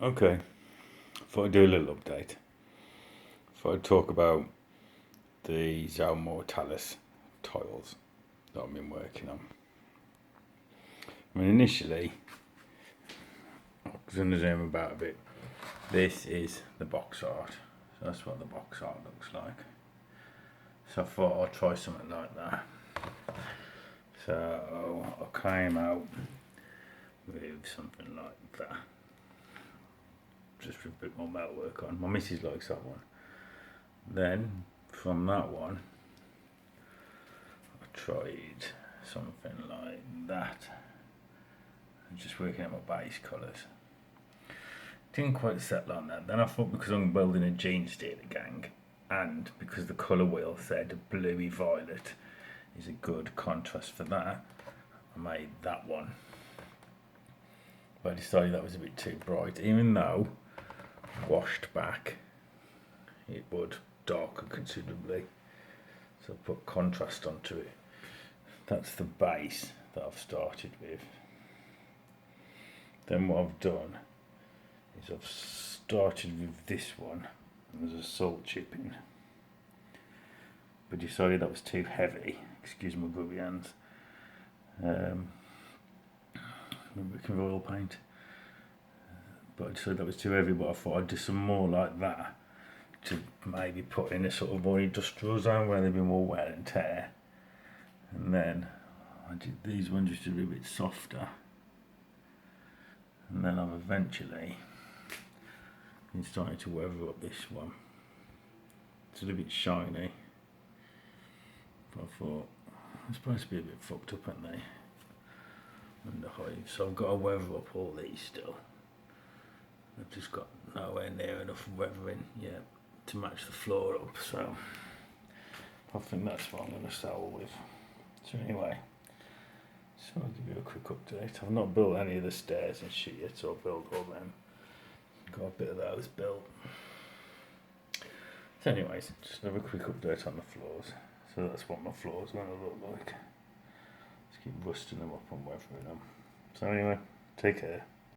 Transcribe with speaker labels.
Speaker 1: Okay, thought I'd do a little update. Thought I'd talk about the Mortalis tiles that I've been working on. I mean, initially, I was going to zoom about a bit. This is the box art. So that's what the box art looks like. So I thought I'd try something like that. So I came out with something like that. Just with a bit more metal work on. My missus likes that one. Then from that one, I tried something like that. Just working out my base colours. Didn't quite settle on that. Then I thought because I'm building a Gene Stealer gang, and because the colour wheel said bluey violet is a good contrast for that, I made that one. But I decided that was a bit too bright, even though washed back it would darken considerably. So I put contrast onto it. That's the base that I've started with. Then what I've done is I've started with this one, and there's a salt chip in, but decided that was too heavy. Excuse my grubby hands. Working with oil paint, but I decided that was too heavy. But I thought I'd do some more like that to maybe put in a sort of more industrial zone where they'd be more wear and tear. And then I did these ones just to be a bit softer. And then I've eventually been starting to weather up this one. It's a little bit shiny, but I thought it's supposed to be a bit fucked up, aren't they? And the hive, so I've got to weather up all these still. I've just got nowhere near enough weathering yet to match the floor up, so I think that's what I'm going to settle with. So anyway, so I'll give you a quick update. I've not built any of the stairs and shit yet, so I'll build all them. Got a bit of those built. So anyways, just another quick update on the floors. So that's what my floors are going to look like. Just keep rusting them up and weathering them. So anyway, take care.